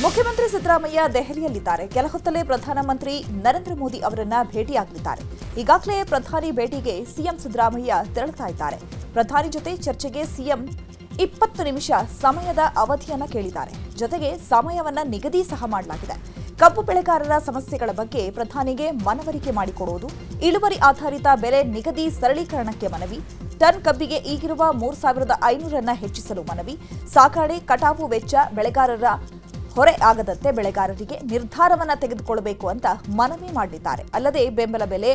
ಮುಖ್ಯಮಂತ್ರಿ ಸಿದ್ದರಾಮಯ್ಯ ದೆಹಲಿಯಲ್ಲಿದ್ದಾರೆ. ಕೆಲ ಹೊತ್ತಲ್ಲೇ ಪ್ರಧಾನಮಂತ್ರಿ ನರೇಂದ್ರ ಮೋದಿ ಅವರನ್ನ ಭೇಟಿಯಾಗಲಿದ್ದಾರೆ. ಈಗಾಗಲೇ ಪ್ರಧಾನಿ ಭೇಟಿಗೆ ಸಿಎಂ ಸಿದ್ದರಾಮಯ್ಯ ತೆರಳುತ್ತಾ ಇದ್ದಾರೆ. ಪ್ರಧಾನಿ ಜೊತೆ ಚರ್ಚೆಗೆ ಸಿಎಂ 20 ನಿಮಿಷ ಸಮಯದ ಅವಧಿಯನ್ನ ಕೇಳಿದ್ದಾರೆ. ಜೊತೆಗೆ ಸಮಯವನ್ನ ನಿಗದಿ ಸಹ ಮಾಡಲಾಗಿದೆ. ಕಬ್ಬು ಬೆಳೆಗಾರರ ಸಮಸ್ಯೆಗಳ ಬಗ್ಗೆ ಪ್ರಧಾನಿಗೆ ಮನವರಿಕೆ ಮಾಡಿಕೊಡುವುದು, ಇಳುವರಿ ಆಧಾರಿತ ಬೆಲೆ ನಿಗದಿ ಸರಳೀಕರಣಕ್ಕೆ ಮನವಿ, ಟನ್ ಕಬ್ಬಿಗೆ ಈಗಿರುವ 3500 ಹೆಚ್ಚಿಸಲು ಮನವಿ, ಸಾಗಣೆ ಕಟಾವು ವೆಚ್ಚ ಬೆಳೆಗಾರರ ಹೊರೆ ಆಗದಂತೆ ಬೆಳೆಗಾರರಿಗೆ ನಿರ್ಧಾರವನ್ನು ತೆಗೆದುಕೊಳ್ಳಬೇಕು ಅಂತ ಮನವಿ ಮಾಡಿದ್ದಾರೆ. ಅಲ್ಲದೆ ಬೆಂಬಲ ಬೆಲೆ,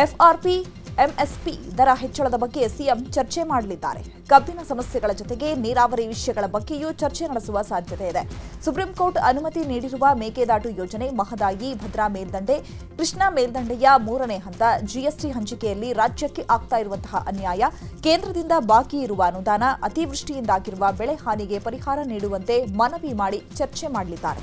ಎಫ್ಆರ್ಪಿ, ಎಂಎಸ್ಪಿ ದರ ಹೆಚ್ಚಳದ ಬಗ್ಗೆ ಸಿಎಂ ಚರ್ಚೆ ಮಾಡಲಿದ್ದಾರೆ. ಕಬ್ಬಿನ ಸಮಸ್ಯೆಗಳ ಜೊತೆಗೆ ನೀರಾವರಿ ವಿಷಯಗಳ ಬಗ್ಗೆಯೂ ಚರ್ಚೆ ನಡೆಸುವ ಸಾಧ್ಯತೆ ಇದೆ. ಸುಪ್ರೀಂ ಕೋರ್ಟ್ ಅನುಮತಿ ನೀಡಿರುವ ಮೇಕೆದಾಟು ಯೋಜನೆ, ಮಹದಾಯಿ, ಭದ್ರಾ ಮೇಲ್ದಂಡೆ, ಕೃಷ್ಣಾ ಮೇಲ್ದಂಡೆಯ 3ನೇ ಹಂತ, ಜಿಎಸ್ಟಿ ಹಂಚಿಕೆಯಲ್ಲಿ ರಾಜ್ಯಕ್ಕೆ ಆಗ್ತಾ ಇರುವಂತಹ ಅನ್ಯಾಯ, ಕೇಂದ್ರದಿಂದ ಬಾಕಿ ಇರುವ ಅನುದಾನ, ಅತಿವೃಷ್ಟಿಯಿಂದಾಗಿರುವ ಬೆಳೆ ಹಾನಿಗೆ ಪರಿಹಾರ ನೀಡುವಂತೆ ಮನವಿ ಮಾಡಿ ಚರ್ಚೆ ಮಾಡಲಿದ್ದಾರೆ.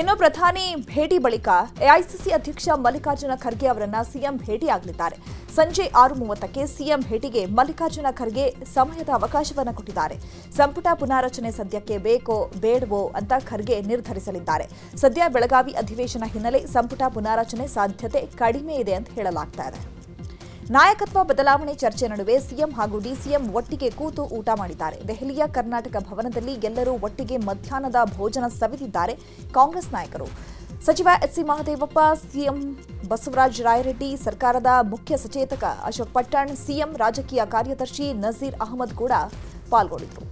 ಇನ್ನು ಪ್ರಧಾನಿ ಭೇಟಿ ಬಳಿಕ ಎಐಸಿಸಿ ಅಧ್ಯಕ್ಷ ಮಲ್ಲಿಕಾರ್ಜುನ ಖರ್ಗೆ ಅವರನ್ನ ಸಿಎಂ ಭೇಟಿಯಾಗಲಿದ್ದಾರೆ. ಸಂಜೆ 6:30ಕ್ಕೆ ಸಿಎಂ ಭೇಟಿಗೆ ಮಲ್ಲಿಕಾರ್ಜುನ ಖರ್ಗೆ ಸಮಯದ ಅವಕಾಶವನ್ನು ಕೊಟ್ಟಿದ್ದಾರೆ. ಸಂಪುಟ ಪುನಾರಚನೆ ಸದ್ಯಕ್ಕೆ ಬೇಕೋ ಬೇಡವೋ ಅಂತ ಖರ್ಗೆ ನಿರ್ಧರಿಸಲಿದ್ದಾರೆ. ಸದ್ಯ ಬೆಳಗಾವಿ ಅಧಿವೇಶನ ಹಿನ್ನೆಲೆ ಸಂಪುಟ ಪುನಾರಚನೆ ಸಾಧ್ಯತೆ ಕಡಿಮೆ ಇದೆ ಅಂತ ಹೇಳಲಾಗ್ತಾ ಇದೆ. ನಾಯಕತ್ವ ಬದಲಾವಣೆ ಚರ್ಚೆ ನಡುವೆ ಸಿಎಂ ಹಾಗೂ ಡಿಸಿಎಂ ಒಟ್ಟಿಗೆ ಕೂತು ಊಟ ಮಾಡಿದ್ದಾರೆ. ದೆಹಲಿಯ ಕರ್ನಾಟಕ ಭವನದಲ್ಲಿ ಎಲ್ಲರೂ ಒಟ್ಟಿಗೆ ಮಧ್ಯಾಹ್ನದ ಭೋಜನ ಸವಿದಿದ್ದಾರೆ ಕಾಂಗ್ರೆಸ್ ನಾಯಕರು. ಸಚಿವ ಎಚ್ಸಿ ಮಹದೇವಪ್ಪ, ಸಿಎಂ ಬಸವರಾಜ ರಾಯರೆಡ್ಡಿ, ಸರ್ಕಾರದ ಮುಖ್ಯ ಸಚೇತಕ ಅಶೋಕ್ ಪಟ್ಟಣ್, ಸಿಎಂ ರಾಜಕೀಯ ಕಾರ್ಯದರ್ಶಿ ನಜೀರ್ ಅಹಮದ್ ಕೂಡ ಪಾಲ್ಗೊಂಡಿದ್ದರು.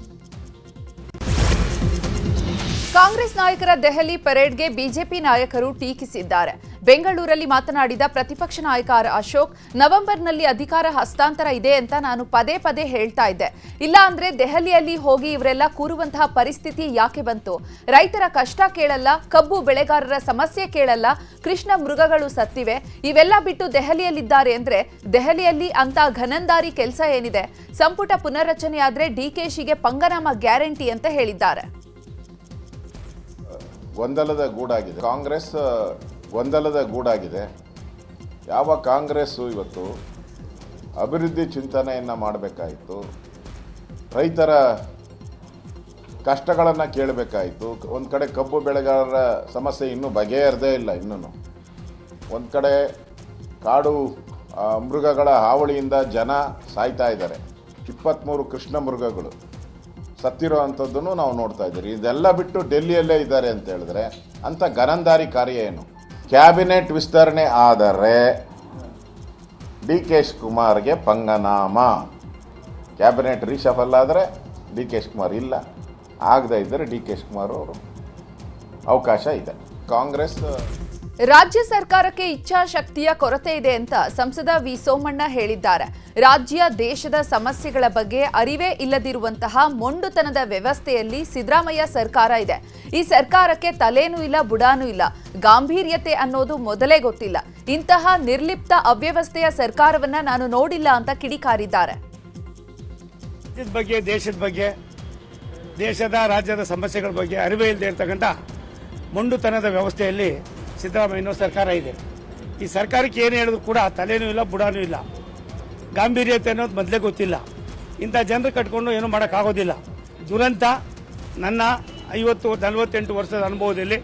ಕಾಂಗ್ರೆಸ್ ನಾಯಕರ ದೆಹಲಿ ಪರೇಡ್ಗೆ ಬಿಜೆಪಿ ನಾಯಕರು ಟೀಕಿಸಿದ್ದಾರೆ. ಬೆಂಗಳೂರಲ್ಲಿ ಮಾತನಾಡಿದ ಪ್ರತಿಪಕ್ಷ ನಾಯಕ ಅಶೋಕ್, ನವೆಂಬರ್ನಲ್ಲಿ ಅಧಿಕಾರ ಹಸ್ತಾಂತರ ಇದೆ ಅಂತ ನಾನು ಪದೇ ಪದೇ ಹೇಳ್ತಾ ಇದ್ದೆ. ಇಲ್ಲ ಅಂದ್ರೆ ದೆಹಲಿಯಲ್ಲಿ ಹೋಗಿ ಇವರೆಲ್ಲ ಕೂರುವಂತಹ ಪರಿಸ್ಥಿತಿ ಯಾಕೆ ಬಂತು? ರೈತರ ಕಷ್ಟ ಕೇಳಲ್ಲ, ಕಬ್ಬು ಬೆಳೆಗಾರರ ಸಮಸ್ಯೆ ಕೇಳಲ್ಲ, ಕೃಷ್ಣ ಮೃಗಗಳು ಸತ್ತಿವೆ, ಇವೆಲ್ಲ ಬಿಟ್ಟು ದೆಹಲಿಯಲ್ಲಿದ್ದಾರೆ ಅಂದ್ರೆ ದೆಹಲಿಯಲ್ಲಿ ಅಂತ ಘನಂದಾರಿ ಕೆಲಸ ಏನಿದೆ? ಸಂಪುಟ ಪುನರ್ರಚನೆ ಆದ್ರೆ ಡಿಕೆಶಿಗೆ ಪಂಗನಾಮ ಗ್ಯಾರಂಟಿ ಅಂತ ಹೇಳಿದ್ದಾರೆ. ಗೊಂದಲದ ಗೂಡಾಗಿದೆ ಕಾಂಗ್ರೆಸ್, ಗೊಂದಲದ ಗೂಡಾಗಿದೆ. ಯಾವ ಕಾಂಗ್ರೆಸ್ಸು ಇವತ್ತು ಅಭಿವೃದ್ಧಿ ಚಿಂತನೆಯನ್ನು ಮಾಡಬೇಕಾಯಿತು, ರೈತರ ಕಷ್ಟಗಳನ್ನು ಕೇಳಬೇಕಾಯಿತು. ಒಂದು ಕಡೆ ಕಬ್ಬು ಬೆಳೆಗಾರರ ಸಮಸ್ಯೆ ಇನ್ನೂ ಬಗೆಹರದೇ ಇಲ್ಲ. ಇನ್ನೂ ಒಂದು ಕಡೆ ಕಾಡು ಮೃಗಗಳ ಹಾವಳಿಯಿಂದ ಜನ ಸಾಯ್ತಾ ಇದ್ದಾರೆ. 23 ಕೃಷ್ಣ ಮೃಗಗಳು ಸತ್ತಿರೋ ಅಂಥದ್ದನ್ನು ನಾವು ನೋಡ್ತಾ ಇದ್ದೀರಿ. ಇದೆಲ್ಲ ಬಿಟ್ಟು ಡೆಲ್ಲಿಯಲ್ಲೇ ಇದ್ದಾರೆ ಅಂತ ಹೇಳಿದ್ರೆ ಅಂಥ ಗರಂದಾರಿ ಕಾರ್ಯ ಏನು? ಕ್ಯಾಬಿನೆಟ್ ವಿಸ್ತರಣೆ ಆದರೆ ಡಿ ಕೆ ಶಿವಕುಮಾರ್ಗೆ ಪಂಗನಾಮ. ಕ್ಯಾಬಿನೆಟ್ ರೀಶಫಲ್ ಆದರೆ ಡಿ ಕೆ ಶಿವಕುಮಾರ್ ಇಲ್ಲ, ಆಗದೇ ಇದ್ದರೆ ಡಿ ಕೆ ಶಿವಕುಮಾರ್ ಅವರು ಅವಕಾಶ ಇದೆ. ಕಾಂಗ್ರೆಸ್ ರಾಜ್ಯ ಸರ್ಕಾರಕ್ಕೆ ಇಚ್ಛಾಶಕ್ತಿಯ ಕೊರತೆ ಇದೆ ಅಂತ ಸಂಸದ ವಿ ಸೋಮಣ್ಣ ಹೇಳಿದ್ದಾರೆ. ರಾಜ್ಯ ದೇಶದ ಸಮಸ್ಯೆಗಳ ಬಗ್ಗೆ ಅರಿವೇ ಇಲ್ಲದಿರುವಂತಹ ಮೊಂಡುತನದ ವ್ಯವಸ್ಥೆಯಲ್ಲಿ ಸಿದ್ದರಾಮಯ್ಯ ಸರ್ಕಾರ ಇದೆ. ಈ ಸರ್ಕಾರಕ್ಕೆ ತಲೆನೂ ಇಲ್ಲ, ಬುಡಾನೂ ಇಲ್ಲ, ಗಾಂಭೀರ್ಯತೆ ಅನ್ನೋದು ಮೊದಲೇ ಗೊತ್ತಿಲ್ಲ. ಇಂತಹ ನಿರ್ಲಿಪ್ತ ಅವ್ಯವಸ್ಥೆಯ ಸರ್ಕಾರವನ್ನ ನಾನು ನೋಡಿಲ್ಲ ಅಂತ ಕಿಡಿಕಾರಿದ್ದಾರೆ. ದೇಶದ ಬಗ್ಗೆ, ದೇಶದ ರಾಜ್ಯದ ಸಮಸ್ಯೆಗಳ ಬಗ್ಗೆ ಅರಿವೇ ಇಲ್ಲದೆ ಇರ್ತಕ್ಕಂಥ ಮೊಂಡುತನದ ವ್ಯವಸ್ಥೆಯಲ್ಲಿ ಸಿದ್ದರಾಮಯ್ಯ ಸರ್ಕಾರ ಇದೆ. ಈ ಸರ್ಕಾರಕ್ಕೆ ಏನು ಹೇಳಿದ್ರು ಕೂಡ ತಲೆನೂ ಇಲ್ಲ, ಬುಡಾನೂ ಇಲ್ಲ, ಗಾಂಭೀರ್ಯತೆ ಅನ್ನೋದು ಮೊದಲೇ ಗೊತ್ತಿಲ್ಲ. ಇಂಥ ಜನರು ಕಟ್ಕೊಂಡು ಏನೂ ಮಾಡೋಕ್ಕಾಗೋದಿಲ್ಲ. ದುರಂತ. ನನ್ನ 50-48 ವರ್ಷದ ಅನುಭವದಲ್ಲಿ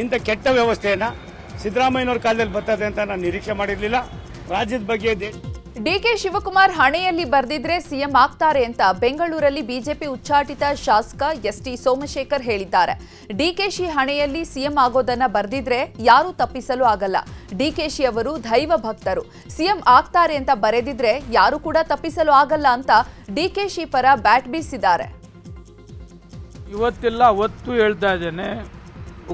ಇಂಥ ಕೆಟ್ಟ ವ್ಯವಸ್ಥೆಯನ್ನು ಸಿದ್ದರಾಮಯ್ಯನವ್ರ ಕಾಲದಲ್ಲಿ ಬರ್ತದೆ ಅಂತ ನಾನು ನಿರೀಕ್ಷೆ ಮಾಡಿರಲಿಲ್ಲ. ರಾಜ್ಯದ ಬಗ್ಗೆ ಡಿಕೆ ಶಿವಕುಮಾರ್ ಹಣೆಯಲ್ಲಿ ಬರೆದಿದ್ರೆ ಸಿಎಂ ಆಗ್ತಾರೆ ಅಂತ ಬೆಂಗಳೂರಲ್ಲಿ ಬಿಜೆಪಿ ಉಚ್ಚಾಟಿತ ಶಾಸಕ ಎಸ್ಟಿ ಸೋಮಶೇಖರ್ ಹೇಳಿದ್ದಾರೆ. ಡಿಕೆಶಿ ಹಣೆಯಲ್ಲಿ ಸಿಎಂ ಆಗೋದನ್ನ ಬರೆದಿದ್ರೆ ಯಾರೂ ತಪ್ಪಿಸಲು ಆಗಲ್ಲ. ಡಿಕೆಶಿ ಅವರು ದೈವ ಭಕ್ತರು, ಸಿಎಂ ಆಗ್ತಾರೆ ಅಂತ ಬರೆದಿದ್ರೆ ಯಾರು ಕೂಡ ತಪ್ಪಿಸಲು ಆಗಲ್ಲ ಅಂತ ಡಿಕೆಶಿ ಪರ ಬ್ಯಾಟ್ ಬೀಸಿದ್ದಾರೆ. ಇವತ್ತೆಲ್ಲ ಅವತ್ತು ಹೇಳ್ತಾ ಇದ್ದೇನೆ,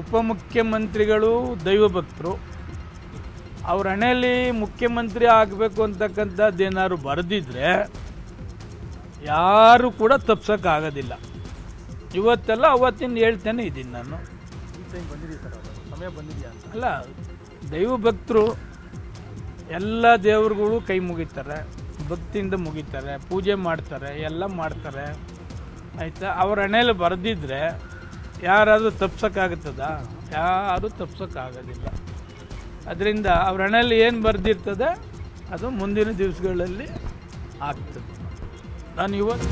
ಉಪಮುಖ್ಯಮಂತ್ರಿಗಳು ದೈವ ಭಕ್ತರು. ಅವ್ರ ಹಣೆಯಲ್ಲಿ ಮುಖ್ಯಮಂತ್ರಿ ಆಗಬೇಕು ಅಂತಕ್ಕಂಥದ್ದೇನಾದ್ರು ಬರೆದಿದ್ರೆ ಯಾರು ಕೂಡ ತಪ್ಸೋಕ್ಕಾಗೋದಿಲ್ಲ. ಇವತ್ತೆಲ್ಲ ಅವತ್ತಿಂದ ಹೇಳ್ತೇನೆ ಇದ್ದೀನಿ ನಾನು. ಅಲ್ಲ, ದೈವ ಭಕ್ತರು ಎಲ್ಲ ದೇವ್ರುಗಳು ಕೈ ಮುಗಿತಾರೆ, ಭಕ್ತಿಯಿಂದ ಮುಗಿತಾರೆ, ಪೂಜೆ ಮಾಡ್ತಾರೆ, ಎಲ್ಲ ಮಾಡ್ತಾರೆ, ಆಯಿತಾ? ಅವ್ರ ಹಣೆಯಲ್ಲಿ ಬರೆದಿದ್ರೆ ಯಾರಾದರೂ ತಪ್ಸೋಕ್ಕಾಗುತ್ತದ? ಯಾರೂ ತಪ್ಸೋಕ್ಕಾಗೋದಿಲ್ಲ. ಅದರಿಂದ ಅವ್ರ ಹಣೆಯಲ್ಲಿ ಏನು ಬರೆದಿರ್ತದೆ ಅದು ಮುಂದಿನ ದಿವಸಗಳಲ್ಲಿ ಆಗ್ತದೆ. ನಾನು ಇವತ್ತು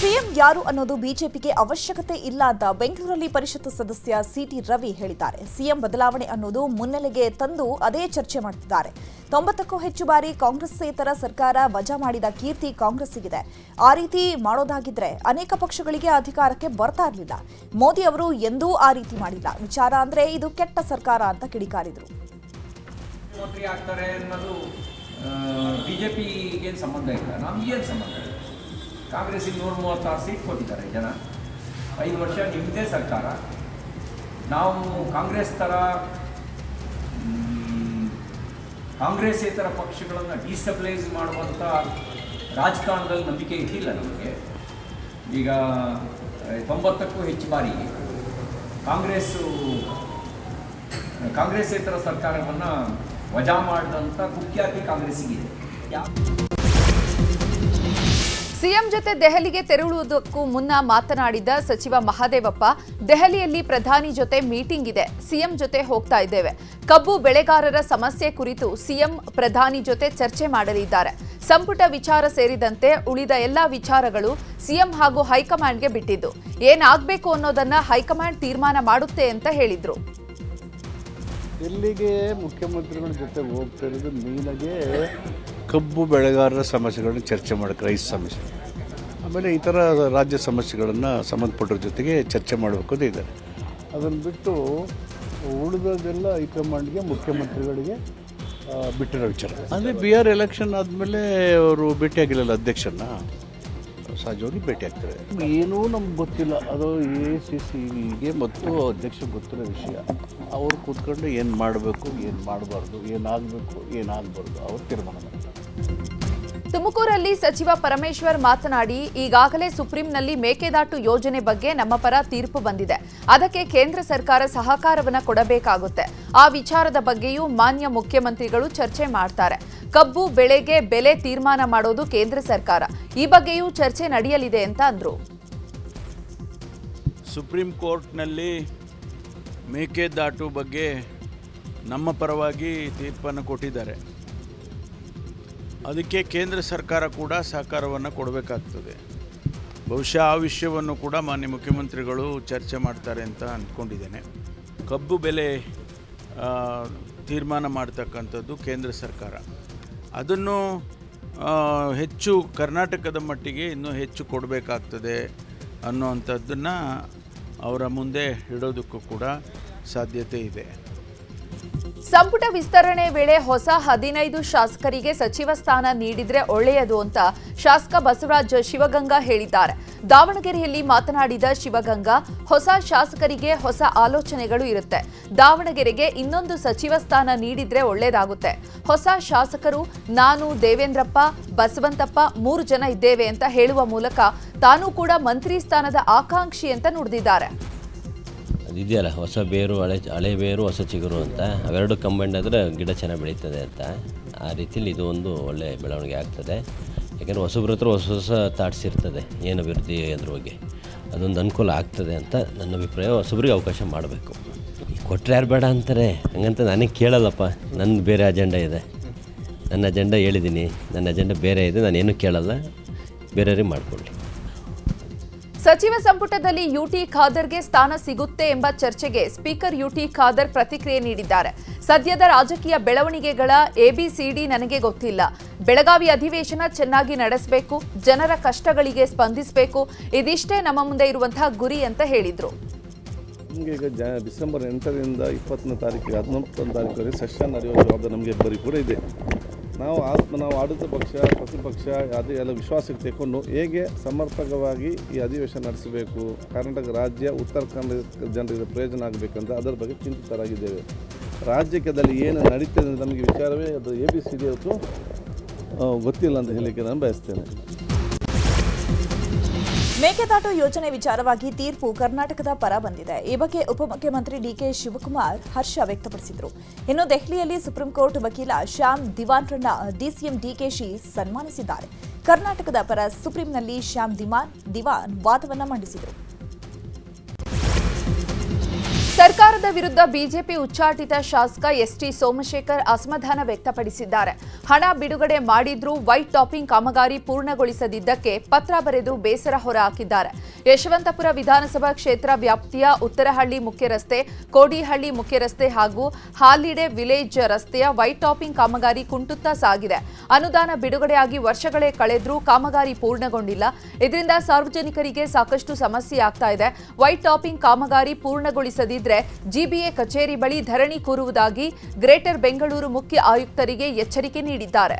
ಸಿಎಂ ಯಾರು ಅನ್ನೋದು ಬಿಜೆಪಿಗೆ ಅವಶ್ಯಕತೆ ಇಲ್ಲ ಅಂತ ಬೆಂಗಳೂರಲ್ಲಿ ಪರಿಷತ್ ಸದಸ್ಯ ಸಿಟಿ ರವಿ ಹೇಳಿದ್ದಾರೆ. ಸಿಎಂ ಬದಲಾವಣೆ ಅನ್ನೋದು ಮುನ್ನೆಲೆಗೆ ತಂದು ಅದೇ ಚರ್ಚೆ ಮಾಡುತ್ತಿದ್ದಾರೆ. 90ಕ್ಕೂ ಹೆಚ್ಚು ಬಾರಿ ಕಾಂಗ್ರೆಸ್ಸೇತರ ಸರ್ಕಾರ ವಜಾ ಮಾಡಿದ ಕೀರ್ತಿ ಕಾಂಗ್ರೆಸ್ಸಿಗಿದೆ. ಆ ರೀತಿ ಮಾಡೋದಾಗಿದ್ರೆ ಅನೇಕ ಪಕ್ಷಗಳಿಗೆ ಅಧಿಕಾರಕ್ಕೆ ಬರ್ತಾ ಇರಲಿಲ್ಲ. ಮೋದಿ ಅವರು ಎಂದೂ ಆ ರೀತಿ ಮಾಡಿಲ್ಲ. ವಿಚಾರ ಅಂದ್ರೆ ಇದು ಕೆಟ್ಟ ಸರ್ಕಾರ ಅಂತ ಕಿಡಿಕಾರಿದ್ರು. ಮುಖ್ಯಮಂತ್ರಿ ಆಗ್ತಾರೆ ಅನ್ನೋದು ಬಿಜೆಪಿಗೆ ಸಂಬಂಧ ಇಲ್ಲ, ನಮಗೇನು ಸಂಬಂಧ ಇಲ್ಲ. ಕಾಂಗ್ರೆಸ್ಸಿಗೆ 136 ಸೀಟ್ ಕೊಟ್ಟಿದ್ದಾರೆ ಜನ. 5 ವರ್ಷ ನಿಮ್ಮದೇ ಸರ್ಕಾರ. ನಾವು ಕಾಂಗ್ರೆಸ್ ಥರ ಕಾಂಗ್ರೆಸ್ಸೇತರ ಪಕ್ಷಗಳನ್ನು ಡಿಸ್ಟೆಬಿಲೈಸ್ ಮಾಡುವಂಥ ರಾಜಕಾರಣದಲ್ಲಿ ನಂಬಿಕೆ ಇಟ್ಟಿಲ್ಲ ನಮಗೆ. ಈಗ 90ಕ್ಕೂ ಹೆಚ್ಚು ಬಾರಿ ಕಾಂಗ್ರೆಸ್ಸೇತರ ಸರ್ಕಾರವನ್ನು ವಜಾ ಮಾಡಿದಂಥ ಕುಖ್ಯಾತಿ ಕಾಂಗ್ರೆಸ್ಸಿಗಿದೆ. ಸಿಎಂ ಜೊತೆ ದೆಹಲಿಗೆ ತೆರಳುವುದಕ್ಕೂ ಮುನ್ನ ಮಾತನಾಡಿದ ಸಚಿವ ಮಹದೇವಪ್ಪ, ದೆಹಲಿಯಲ್ಲಿ ಪ್ರಧಾನಿ ಜೊತೆ ಮೀಟಿಂಗ್ ಇದೆ, ಸಿಎಂ ಜೊತೆ ಹೋಗ್ತಾ ಇದ್ದೇವೆ. ಕಬ್ಬು ಬೆಳೆಗಾರರ ಸಮಸ್ಯೆ ಕುರಿತು ಸಿಎಂ ಪ್ರಧಾನಿ ಜೊತೆ ಚರ್ಚೆ ಮಾಡಲಿದ್ದಾರೆ. ಸಂಪುಟ ವಿಚಾರ ಸೇರಿದಂತೆ ಉಳಿದ ಎಲ್ಲಾ ವಿಚಾರಗಳು ಸಿಎಂ ಹಾಗೂ ಹೈಕಮಾಂಡ್ಗೆ ಬಿಟ್ಟಿದ್ದು. ಏನಾಗಬೇಕು ಅನ್ನೋದನ್ನ ಹೈಕಮಾಂಡ್ ತೀರ್ಮಾನ ಮಾಡುತ್ತೆ ಅಂತ ಹೇಳಿದ್ರು. ಎಲ್ಲಿಗೆ ಮುಖ್ಯಮಂತ್ರಿಗಳ ಜೊತೆ ಹೋಗ್ತಾ ಇರೋದು ಮೀನಾಗೆ ಕಬ್ಬು ಬೆಳೆಗಾರರ ಸಮಸ್ಯೆಗಳನ್ನು ಚರ್ಚೆ ಮಾಡೋಕ್ಕೆ, ರೈತ ಸಮಸ್ಯೆ, ಆಮೇಲೆ ಇತರ ರಾಜ್ಯ ಸಮಸ್ಯೆಗಳನ್ನು ಸಂಬಂಧಪಟ್ಟರ ಜೊತೆಗೆ ಚರ್ಚೆ ಮಾಡಬೇಕು ಅಂತ ಇದ್ದಾರೆ. ಅದನ್ನು ಬಿಟ್ಟು ಉಳಿದದೆಲ್ಲ ಹೈಕಮಾಂಡ್ಗೆ ಮುಖ್ಯಮಂತ್ರಿಗಳಿಗೆ ಬಿಟ್ಟಿರೋ ವಿಚಾರ. ಅಂದರೆ ಬಿಹಾರ್ ಎಲೆಕ್ಷನ್ ಆದಮೇಲೆ ಅವರು ಭೇಟಿಯಾಗಿಲ್ಲಲ್ಲ ಅಧ್ಯಕ್ಷರನ್ನ, ಸಹಜವಾಗಿ ಭೇಟಿ ಆಗ್ತಾರೆ. ಏನೂ ನಮ್ಗೆ ಗೊತ್ತಿಲ್ಲ, ಅದು ACCಗೆ ಮತ್ತು ಅಧ್ಯಕ್ಷರಿಗೆ ಗೊತ್ತಿರೋ ವಿಷಯ. ಅವ್ರು ಕೂತ್ಕೊಂಡು ಏನು ಮಾಡಬೇಕು, ಏನು ಮಾಡಬಾರ್ದು, ಏನಾಗಬೇಕು, ಏನಾಗಬಾರ್ದು ಅವ್ರು ತೀರ್ಮಾನ ಮಾಡ್ತಾರೆ. ತುಮಕೂರಲ್ಲಿ ಸಚಿವ ಪರಮೇಶ್ವರ್ ಮಾತನಾಡಿ, ಈಗಾಗಲೇ ಸುಪ್ರೀಂನಲ್ಲಿ ಮೇಕೆದಾಟು ಯೋಜನೆ ಬಗ್ಗೆ ನಮ್ಮ ಪರ ತೀರ್ಪು ಬಂದಿದೆ. ಅದಕ್ಕೆ ಕೇಂದ್ರ ಸರ್ಕಾರ ಸಹಕಾರವನ್ನು ಕೊಡಬೇಕಾಗುತ್ತೆ. ಆ ವಿಚಾರದ ಬಗ್ಗೆಯೂ ಮಾನ್ಯ ಮುಖ್ಯಮಂತ್ರಿಗಳು ಚರ್ಚೆ ಮಾಡ್ತಾರೆ. ಕಬ್ಬು ಬೆಳೆಗೆ ಬೆಲೆ ತೀರ್ಮಾನ ಮಾಡೋದು ಕೇಂದ್ರ ಸರ್ಕಾರ. ಈ ಬಗ್ಗೆಯೂ ಚರ್ಚೆ ನಡೆಯಲಿದೆ ಅಂತ ಅಂದ್ರು. ಸುಪ್ರೀಂ ಕೋರ್ಟ್ನಲ್ಲಿ ಮೇಕೆದಾಟು ಬಗ್ಗೆ ನಮ್ಮ ಪರವಾಗಿ ತೀರ್ಪನ್ನು ಕೊಟ್ಟಿದ್ದಾರೆ. ಅದಕ್ಕೆ ಕೇಂದ್ರ ಸರ್ಕಾರ ಕೂಡ ಸಹಕಾರವನ್ನು ಕೊಡಬೇಕಾಗ್ತದೆ. ಬಹುಶಃ ಆ ವಿಷಯವನ್ನು ಕೂಡ ಮಾನ್ಯ ಮುಖ್ಯಮಂತ್ರಿಗಳು ಚರ್ಚೆ ಮಾಡ್ತಾರೆ ಅಂತ ಅಂದ್ಕೊಂಡಿದ್ದೇನೆ. ಕಬ್ಬು ಬೆಲೆ ತೀರ್ಮಾನ ಮಾಡ್ತಕ್ಕಂಥದ್ದು ಕೇಂದ್ರ ಸರ್ಕಾರ. ಅದನ್ನು ಹೆಚ್ಚು ಕರ್ನಾಟಕದ ಮಟ್ಟಿಗೆ ಇನ್ನೂ ಹೆಚ್ಚು ಕೊಡಬೇಕಾಗ್ತದೆ ಅನ್ನೋವಂಥದ್ದನ್ನು ಅವರ ಮುಂದೆ ಇಡೋದಕ್ಕೂ ಕೂಡ ಸಾಧ್ಯತೆ ಇದೆ. ಸಂಪುಟ ವಿಸ್ತರಣೆ ವೇಳೆ ಹೊಸ 15 ಶಾಸಕರಿಗೆ ಸಚಿವ ಸ್ಥಾನ ನೀಡಿದ್ರೆ ಒಳ್ಳೆಯದು ಅಂತ ಶಾಸಕ ಬಸವರಾಜ ಶಿವಗಂಗಾ ಹೇಳಿದ್ದಾರೆ. ದಾವಣಗೆರೆಯಲ್ಲಿ ಮಾತನಾಡಿದ ಶಿವಗಂಗಾ, ಹೊಸ ಶಾಸಕರಿಗೆ ಹೊಸ ಆಲೋಚನೆಗಳು ಇರುತ್ತೆ. ದಾವಣಗೆರೆಗೆ ಇನ್ನೊಂದು ಸಚಿವ ಸ್ಥಾನ ನೀಡಿದ್ರೆ ಒಳ್ಳೆಯದಾಗುತ್ತೆ. ಹೊಸ ಶಾಸಕರು ನಾನು, ದೇವೇಂದ್ರಪ್ಪ, ಬಸವಂತಪ್ಪ 3 ಜನ ಇದ್ದೇವೆ ಅಂತ ಹೇಳುವ ಮೂಲಕ ತಾನೂ ಕೂಡ ಮಂತ್ರಿ ಸ್ಥಾನದ ಆಕಾಂಕ್ಷಿ ಅಂತ ನುಡಿದಿದ್ದಾರೆ. ಅದಿದೆಯಲ್ಲ, ಹೊಸ ಬೇರು ಹಳೆ ಬೇರು ಹೊಸ ಚಿಗುರು ಅಂತ, ಅವೆರಡು ಕಂಬೈಂಡ್ ಆದರೆ ಗಿಡ ಚೆನ್ನಾಗಿ ಬೆಳೀತದೆ ಅಂತ. ಆ ರೀತಿಯಲ್ಲಿ ಇದು ಒಂದು ಒಳ್ಳೆ ಬೆಳವಣಿಗೆ ಆಗ್ತದೆ. ಯಾಕೆಂದರೆ ಹೊಸಬ್ರ ಹತ್ರ ಹೊಸ ಹೊಸ ಥಾಟ್ಸ್ ಇರ್ತದೆ, ಏನು ಅಭಿವೃದ್ಧಿ ಅದ್ರ ಬಗ್ಗೆ, ಅದೊಂದು ಅನುಕೂಲ ಆಗ್ತದೆ ಅಂತ ನನ್ನ ಅಭಿಪ್ರಾಯ. ಹೊಸಬ್ರಿಗೆ ಅವಕಾಶ ಮಾಡಬೇಕು. ಕೊಟ್ಟರೆ ಯಾರು ಬೇಡ ಅಂತಾರೆ, ಹಂಗಂತ ನನಗೆ ಕೇಳಲ್ಲಪ್ಪ. ನನ್ನ ಬೇರೆ ಅಜೆಂಡಾ ಇದೆ, ನನ್ನ ಅಜೆಂಡಾ ಹೇಳಿದ್ದೀನಿ, ನನ್ನ ಅಜೆಂಡಾ ಬೇರೆ ಇದೆ, ನಾನೇನು ಕೇಳಲ್ಲ, ಬೇರೆಯವ್ರಿಗೆ ಮಾಡಿಕೊಳ್ಳಿ. ಸಚಿವ ಸಂಪುಟದಲ್ಲಿ ಯುಟಿ ಖಾದರ್ಗೆ ಸ್ಥಾನ ಸಿಗುತ್ತೆ ಎಂಬ ಚರ್ಚೆಗೆ ಸ್ಪೀಕರ್ ಯುಟಿ ಖಾದರ್ ಪ್ರತಿಕ್ರಿಯೆ ನೀಡಿದ್ದಾರೆ. ಸದ್ಯದ ರಾಜಕೀಯ ಬೆಳವಣಿಗೆಗಳ ABCD ನನಗೆ ಗೊತ್ತಿಲ್ಲ. ಬೆಳಗಾವಿ ಅಧಿವೇಶನ ಚೆನ್ನಾಗಿ ನಡೆಸಬೇಕು, ಜನರ ಕಷ್ಟಗಳಿಗೆ ಸ್ಪಂದಿಸಬೇಕು, ಇದಿಷ್ಟೇ ನಮ್ಮ ಮುಂದೆ ಇರುವಂತಹ ಗುರಿ ಅಂತ ಹೇಳಿದ್ರು. ನಮಗೆ ಈಗ ಡಿಸೆಂಬರ್ 8ರಿಂದ 20ನೇ ತಾರೀಕಿಗೆ 19ನೇ ತಾರೀಕುವರೆಗೆ ಸೆಷನ್ ನಡೆಯುವ ಜವಾಬ್ದಾರಿ ನಮಗೆ ಬರೀ ಕೂಡ ಇದೆ. ನಾವು ಆಡಳಿತ ಪಕ್ಷ, ಪ್ರತಿಪಕ್ಷ ಅದೇ ಎಲ್ಲ ವಿಶ್ವಾಸಕ್ಕೆ ತೆಗೆದುಕೊಂಡು ಹೇಗೆ ಸಮರ್ಪಕವಾಗಿ ಈ ಅಧಿವೇಶನ ನಡೆಸಬೇಕು, ಕರ್ನಾಟಕ ರಾಜ್ಯ ಉತ್ತರ ಕನ್ನಡ ಜನರಿಗೆ ಪ್ರಯೋಜನ ಆಗಬೇಕಂತ ಅದರ ಬಗ್ಗೆ ಚಿಂತಿತರಾಗಿದ್ದೇವೆ. ರಾಜ್ಯದಲ್ಲಿ ಏನು ನಡೀತದೆ ನಮಗೆ ವಿಚಾರವೇ ಅದು ABCD ಇವತ್ತು ಗೊತ್ತಿಲ್ಲ ಅಂತ ಹೇಳಲಿಕ್ಕೆ ನಾನು ಬಯಸ್ತೇನೆ. ಮೇಕೆದಾಟು ಯೋಜನೆ ವಿಚಾರವಾಗಿ ತೀರ್ಪು ಕರ್ನಾಟಕದ ಪರ ಬಂದಿದೆ. ಈ ಬಗ್ಗೆ ಉಪಮುಖ್ಯಮಂತ್ರಿ DK ಶಿವಕುಮಾರ್ ಹರ್ಷ ವ್ಯಕ್ತಪಡಿಸಿದರು. ಇನ್ನು ದೆಹಲಿಯಲ್ಲಿ ಸುಪ್ರೀಂ ಕೋರ್ಟ್ ವಕೀಲ ಶ್ಯಾಮ್ ದಿವಾನ್ರನ್ನ DCM DKಶಿ ಸನ್ಮಾನಿಸಿದ್ದಾರೆ. ಕರ್ನಾಟಕದ ಪರ ಸುಪ್ರೀಂನಲ್ಲಿ ಶ್ಯಾಮ್ ದಿವಾನ್ ವಾದವನ್ನ ಮಂಡಿಸಿದರು. ಸರ್ಕಾರದ ವಿರುದ್ಧ ಬಿಜೆಪಿ ಉಚ್ಚಾಟಿತ ಶಾಸಕ ಎಸ್ಟಿ ಸೋಮಶೇಖರ್ ಅಸಮಾಧಾನ ವ್ಯಕ್ತಪಡಿಸಿದ್ದಾರೆ. ಹಣ ಬಿಡುಗಡೆ ಮಾಡಿದ್ರೂ ವೈಟ್ ಟಾಪಿಂಗ್ ಕಾಮಗಾರಿ ಪೂರ್ಣಗೊಳಿಸದಿದ್ದಕ್ಕೆ ಪತ್ರ ಬರೆದು ಬೇಸರ ಹೊರಹಾಕಿದ್ದಾರೆ. ಯಶವಂತಪುರ ವಿಧಾನಸಭಾ ಕ್ಷೇತ್ರ ವ್ಯಾಪ್ತಿಯ ಉತ್ತರಹಳ್ಳಿ ಮುಖ್ಯ ರಸ್ತೆ, ಕೋಡಿಹಳ್ಳಿ ಮುಖ್ಯ ರಸ್ತೆ ಹಾಗೂ ಹಾಲಿಡೆ ವಿಲೇಜ್ ರಸ್ತೆಯ ವೈಟ್ ಟಾಪಿಂಗ್ ಕಾಮಗಾರಿ ಕುಂಟುತ್ತಾ ಸಾಗಿದೆ. ಅನುದಾನ ಬಿಡುಗಡೆಯಾಗಿ ವರ್ಷಗಳೇ ಕಳೆದ್ರೂ ಕಾಮಗಾರಿ ಪೂರ್ಣಗೊಂಡಿಲ್ಲ. ಇದರಿಂದ ಸಾರ್ವಜನಿಕರಿಗೆ ಸಾಕಷ್ಟು ಸಮಸ್ಯೆ ಆಗ್ತಾ ಇದೆ. ವೈಟ್ ಟಾಪಿಂಗ್ ಕಾಮಗಾರಿ ಪೂರ್ಣಗೊಳಿಸದಿದ್ದರೆ ಜಿಬಿಎ ಕಚೇರಿ ಬಳಿ ಧರಣಿ ಕೂರುವುದಾಗಿ ಗ್ರೇಟರ್ ಬೆಂಗಳೂರು ಮುಖ್ಯ ಆಯುಕ್ತರಿಗೆ ಎಚ್ಚರಿಕೆ ನೀಡಿದ್ದಾರೆ.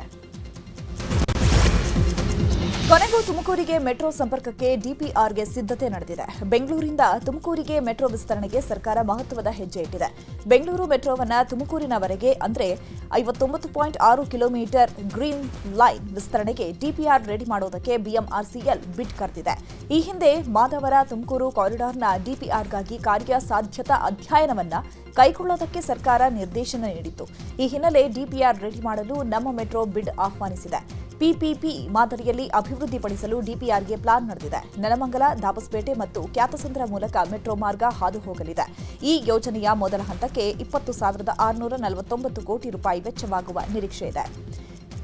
ಕೊನೆಗೂ ತುಮಕೂರಿಗೆ ಮೆಟ್ರೋ ಸಂಪರ್ಕಕ್ಕೆ ಡಿಪಿಆರ್ಗೆ ಸಿದ್ಧತೆ ನಡೆದಿದೆ. ಬೆಂಗಳೂರಿಂದ ತುಮಕೂರಿಗೆ ಮೆಟ್ರೋ ವಿಸ್ತರಣೆಗೆ ಸರ್ಕಾರ ಮಹತ್ವದ ಹೆಜ್ಜೆ ಇಟ್ಟಿದೆ. ಬೆಂಗಳೂರು ಮೆಟ್ರೋವನ್ನು ತುಮಕೂರಿನವರೆಗೆ ಅಂದರೆ 59.6 ಕಿಲೋಮೀಟರ್ ಗ್ರೀನ್ ಲೈನ್ ವಿಸ್ತರಣೆಗೆ ಡಿಪಿಆರ್ ರೆಡಿ ಮಾಡುವುದಕ್ಕೆ ಬಿಎಂಆರ್ಸಿಎಲ್ ಬಿಡ್ ಕರೆದಿದೆ. ಈ ಹಿಂದೆ ಮಾದವರ ತುಮಕೂರು ಕಾರಿಡಾರ್ನ ಡಿಪಿಆರ್ಗಾಗಿ ಕಾರ್ಯಸಾಧ್ಯತಾ ಅಧ್ಯಯನವನ್ನು ಕೈಗೊಳ್ಳುವುದಕ್ಕೆ ಸರ್ಕಾರ ನಿರ್ದೇಶನ ನೀಡಿತ್ತು. ಈ ಹಿನ್ನೆಲೆ ಡಿಪಿಆರ್ ರೆಡಿ ಮಾಡಲು ನಮ್ಮ ಮೆಟ್ರೋ ಬಿಡ್ ಆಹ್ವಾನಿಸಿದೆ. ಪಿಪಿಪಿ ಮಾದರಿಯಲ್ಲಿ ಅಭಿವೃದ್ಧಿಪಡಿಸಲು ಡಿಪಿಆರ್ಗೆ ಪ್ಲಾನ್ ನಡೆದಿದೆ. ನೆಲಮಂಗಲ, ದಾಬಸ್ಪೇಟೆ ಮತ್ತು ಕ್ಯಾತಸಂದ್ರ ಮೂಲಕ ಮೆಟ್ರೋ ಮಾರ್ಗ ಹಾದು ಹೋಗಲಿದೆ. ಈ ಯೋಜನೆಯ ಮೊದಲ ಹಂತಕ್ಕೆ 20,649 ಕೋಟಿ ರೂಪಾಯಿ ವೆಚ್ಚವಾಗುವ ನಿರೀಕ್ಷೆ ಇದೆ.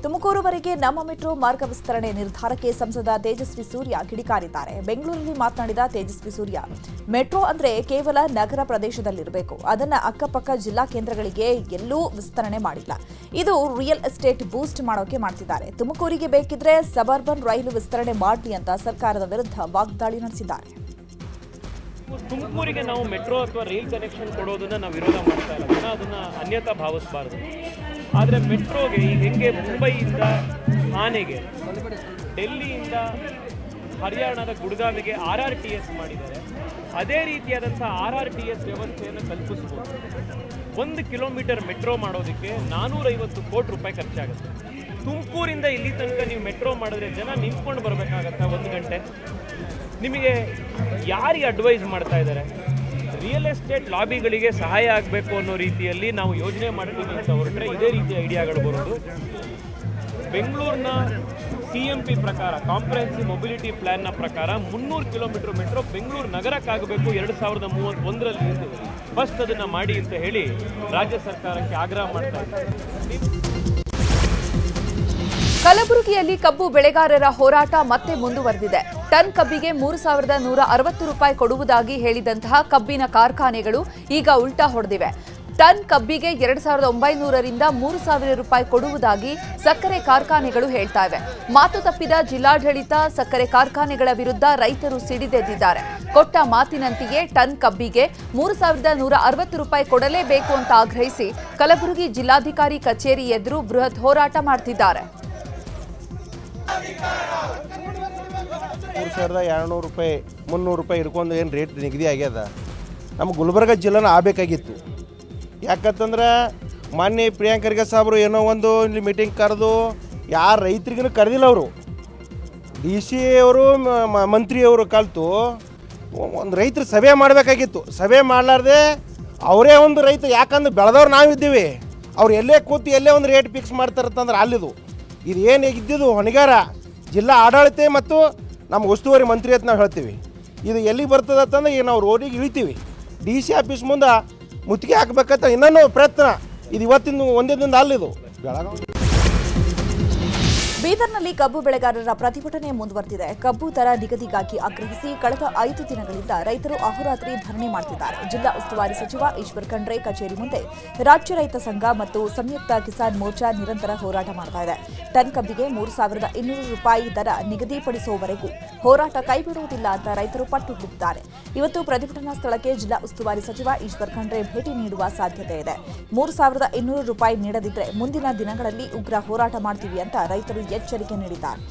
ತುಮಕೂರುವರೆಗೆ ನಮ್ಮ ಮೆಟ್ರೋ ಮಾರ್ಗ ವಿಸ್ತರಣೆ ನಿರ್ಧಾರಕ್ಕೆ ಸಂಸದ ತೇಜಸ್ವಿ ಸೂರ್ಯ ಕಿಡಿಕಾರಿದ್ದಾರೆ. ಬೆಂಗಳೂರಲ್ಲಿ ಮಾತನಾಡಿದ ತೇಜಸ್ವಿ ಸೂರ್ಯ, ಮೆಟ್ರೋ ಅಂದ್ರೆ ಕೇವಲ ನಗರ ಪ್ರದೇಶದಲ್ಲಿರಬೇಕು, ಅದನ್ನ ಅಕ್ಕಪಕ್ಕ ಜಿಲ್ಲಾ ಕೇಂದ್ರಗಳಿಗೆ ಎಲ್ಲೂ ವಿಸ್ತರಣೆ ಮಾಡಿಲ್ಲ. ಇದು ರಿಯಲ್ ಎಸ್ಟೇಟ್ ಬೂಸ್ಟ್ ಮಾಡೋಕೆ ಮಾಡ್ತಿದ್ದಾರೆ. ತುಮಕೂರಿಗೆ ಬೇಕಿದ್ರೆ ಸಬರ್ಬನ್ ರೈಲು ವಿಸ್ತರಣೆ ಮಾಡಲಿ ಅಂತ ಸರ್ಕಾರದ ವಿರುದ್ಧ ವಾಗ್ದಾಳಿ ನಡೆಸಿದ್ದಾರೆ. ತುಮಕೂರಿಗೆ ನಾವು ಮೆಟ್ರೋ ಅಥವಾ ರೈಲ್ ಕನೆಕ್ಷನ್ ಕೊಡೋದನ್ನ ನಾವು ವಿರೋಧ ಮಾಡ್ತಾ ಇಲ್ಲ, ಜನ ಅದನ್ನ ಅನ್ಯತಾ ಭಾವಿಸಬಾರದು. ಆದರೆ ಮೆಟ್ರೋಗೆ ಈಗ ಹೆಂಗೆ ಮುಂಬೈಯಿಂದ ಥಾನೆಗೆ, ಡೆಲ್ಲಿಯಿಂದ ಹರಿಯಾಣದ ಗುಡ್ಗಾವಿಗೆ RRTS ಮಾಡಿದ್ದಾರೆ, ಅದೇ ರೀತಿಯಾದಂಥ RRTS ವ್ಯವಸ್ಥೆಯನ್ನು ಕಲ್ಪಿಸ್ಬೋದು. 1 ಕಿಲೋಮೀಟರ್ ಮೆಟ್ರೋ ಮಾಡೋದಕ್ಕೆ 450 ಕೋಟಿ ರೂಪಾಯಿ ಖರ್ಚಾಗುತ್ತೆ. ತುಮಕೂರಿಂದ ಇಲ್ಲಿ ತನಕ ನೀವು ಮೆಟ್ರೋ ಮಾಡಿದ್ರೆ ಜನ ನಿಂತ್ಕೊಂಡು ಬರಬೇಕಾಗತ್ತೆ 1 ಗಂಟೆ. ನಿಮಗೆ ಯಾರಿಗೆ ಅಡ್ವೈಸ್ ಮಾಡ್ತಾ ಇದ್ದಾರೆ? ರಿಯಲ್ ಎಸ್ಟೇಟ್ ಲಾಬಿಗಳಿಗೆ ಸಹಾಯ ಆಗಬೇಕು ಅನ್ನೋ ರೀತಿಯಲ್ಲಿ ನಾವು ಯೋಜನೆ ಮಾಡ್ತೀವಿ ಅಂತ ಹೊರಟ್ರೆ ಇದೇ ರೀತಿಯ ಐಡಿಯಾಗಳು ಬರೋದು. ಬೆಂಗಳೂರಿನ CMP ಪ್ರಕಾರ, ಕಾಂಪ್ರಹೆನ್ಸಿವ್ ಮೊಬಿಲಿಟಿ ಪ್ಲಾನ್ನ ಪ್ರಕಾರ 300 ಕಿಲೋಮೀಟರ್ ಮೆಟ್ರೋ ಬೆಂಗಳೂರು ನಗರಕ್ಕಾಗಬೇಕು 2031ರಲ್ಲಿ. ಫಸ್ಟ್ ಅದನ್ನು ಮಾಡಿ ಅಂತ ಹೇಳಿ ರಾಜ್ಯ ಸರ್ಕಾರಕ್ಕೆ ಆಗ್ರಹ ಮಾಡ್ತಾ ಇದ್ದಾರೆ. ಕಲಬುರಗಿಯಲ್ಲಿ ಕಬ್ಬು ಬೆಳೆಗಾರರ ಹೋರಾಟ ಮತ್ತೆ ಮುಂದುವರೆದಿದೆ. ಟನ್ ಕಬ್ಬಿಗೆ 3,160 ರೂಪಾಯಿ ಕೊಡುವುದಾಗಿ ಹೇಳಿದಂತಹ ಕಬ್ಬಿನ ಕಾರ್ಖಾನೆಗಳು ಈಗ ಉಲ್ಟಾ ಹೊಡೆದಿವೆ. ಟನ್ ಕಬ್ಬಿಗೆ 2,900ರಿಂದ 3,000 ರೂಪಾಯಿ ಕೊಡುವುದಾಗಿ ಸಕ್ಕರೆ ಕಾರ್ಖಾನೆಗಳು ಹೇಳ್ತಾ ಇವೆ. ಮಾತು ತಪ್ಪಿದ ಜಿಲ್ಲಾಡಳಿತ ಸಕ್ಕರೆ ಕಾರ್ಖಾನೆಗಳ ವಿರುದ್ಧ ರೈತರು ಸಿಡಿದೆದ್ದಿದ್ದಾರೆ. ಕೊಟ್ಟ ಮಾತಿನಂತೆಯೇ ಟನ್ ಕಬ್ಬಿಗೆ 3,160 ರೂಪಾಯಿ ಕೊಡಲೇಬೇಕು ಅಂತ ಆಗ್ರಹಿಸಿ ಕಲಬುರಗಿ ಜಿಲ್ಲಾಧಿಕಾರಿ ಕಚೇರಿ ಎದುರು ಬೃಹತ್ ಹೋರಾಟ ಮಾಡ್ತಿದ್ದಾರೆ. 3,200 ರೂಪಾಯಿ 300 ರೂಪಾಯಿ ಹಿಡ್ಕೊಂಡು ಏನು ರೇಟ್ ನಿಗದಿ ಆಗ್ಯದ. ನಮ್ಮ ಗುಲ್ಬರ್ಗ ಜಿಲ್ಲೆನ ಆಗಬೇಕಾಗಿತ್ತು. ಯಾಕಂತಂದ್ರೆ ಮಾನ್ಯ ಪ್ರಿಯಾಂಕ್ ಖರ್ಗೆ ಸಾಹೇಬರು ಏನೋ ಒಂದು ಇಲ್ಲಿ ಮೀಟಿಂಗ್ ಕರೆದು ಯಾರು ರೈತರಿಗೂ ಕರೆದಿಲ್ಲ. ಅವರು DC ಅವರು ಮಂತ್ರಿಯವರು ಕಲಿತು ಒಂದು ರೈತರ ಸಭೆ ಮಾಡಬೇಕಾಗಿತ್ತು. ಸಭೆ ಮಾಡಲಾರ್ದೆ ಅವರೇ ಒಂದು ರೈತ, ಯಾಕಂದ್ರೆ ಬೆಳೆದವ್ರು ನಾವಿದ್ದೀವಿ, ಅವ್ರು ಎಲ್ಲೇ ಕೂತು ಎಲ್ಲೇ ಒಂದು ರೇಟ್ ಫಿಕ್ಸ್ ಮಾಡ್ತಾರಂತಂದ್ರೆ ಅಲ್ಲಿದು ಇದು ಏನು ಇದ್ದಿದ್ದು ಹೊಣೆಗಾರ ಜಿಲ್ಲಾ ಆಡಳಿತ ಮತ್ತು ನಮ್ಮ ಉಸ್ತುವಾರಿ ಮಂತ್ರಿ ಅಂತ ನಾವು ಹೇಳ್ತೀವಿ. ಇದು ಎಲ್ಲಿಗೆ ಬರ್ತದೆ ಅಂತಂದ್ರೆ ಈಗ ನಾವು ರೋಡಿಗೆ ಇಳಿತೀವಿ. DC ಆಫೀಸ್ ಮುಂದೆ ಮುತ್ತಿಗೆ ಹಾಕಬೇಕಂತ ಇನ್ನೂ ಪ್ರಯತ್ನ ಇದು ಇವತ್ತಿನ ಒಂದೇ ದಿನದ ಅಲ್ಲಿದು. ಬೆಳಗಾವಿ ಬೀದರ್ನಲ್ಲಿ ಕಬ್ಬು ಬೆಳೆಗಾರರ ಪ್ರತಿಭಟನೆ ಮುಂದುವರೆದಿದೆ. ಕಬ್ಬು ದರ ನಿಗದಿಗಾಗಿ ಆಗ್ರಹಿಸಿ ಕಳೆದ 5 ದಿನಗಳಿಂದ ರೈತರು ಅಹೋರಾತ್ರಿ ಧರಣಿ ಮಾಡುತ್ತಿದ್ದಾರೆ. ಜಿಲ್ಲಾ ಉಸ್ತುವಾರಿ ಸಚಿವ ಈಶ್ವರ್ ಖಂಡ್ರೆ ಕಚೇರಿ ಮುಂದೆ ರಾಜ್ಯ ರೈತ ಸಂಘ ಮತ್ತು ಸಂಯುಕ್ತ ಕಿಸಾನ್ ಮೋರ್ಚಾ ನಿರಂತರ ಹೋರಾಟ ಮಾಡ್ತಾ ಇದೆ. ಟನ್ ಕಬ್ಬಿಗೆ 3,200 ರೂಪಾಯಿ ದರ ನಿಗದಿಪಡಿಸುವವರೆಗೂ ಹೋರಾಟ ಕೈಬಿಡುವುದಿಲ್ಲ ಅಂತ ರೈತರು ಪಟ್ಟು ಹಿಡಿದಿದ್ದಾರೆ. ಇವತ್ತು ಪ್ರತಿಭಟನಾ ಸ್ಥಳಕ್ಕೆ ಜಿಲ್ಲಾ ಉಸ್ತುವಾರಿ ಸಚಿವ ಈಶ್ವರ್ ಖಂಡ್ರೆ ಭೇಟಿ ನೀಡುವ ಸಾಧ್ಯತೆ ಇದೆ. 3,200 ರೂಪಾಯಿ ನೀಡದಿದ್ದರೆ ಮುಂದಿನ ದಿನಗಳಲ್ಲಿ ಉಗ್ರ ಹೋರಾಟ ಮಾಡ್ತೀವಿ ಅಂತ ರೈತರು ಎಚ್ಚರಿಕೆ ನೀಡಿದ್ದಾರೆ.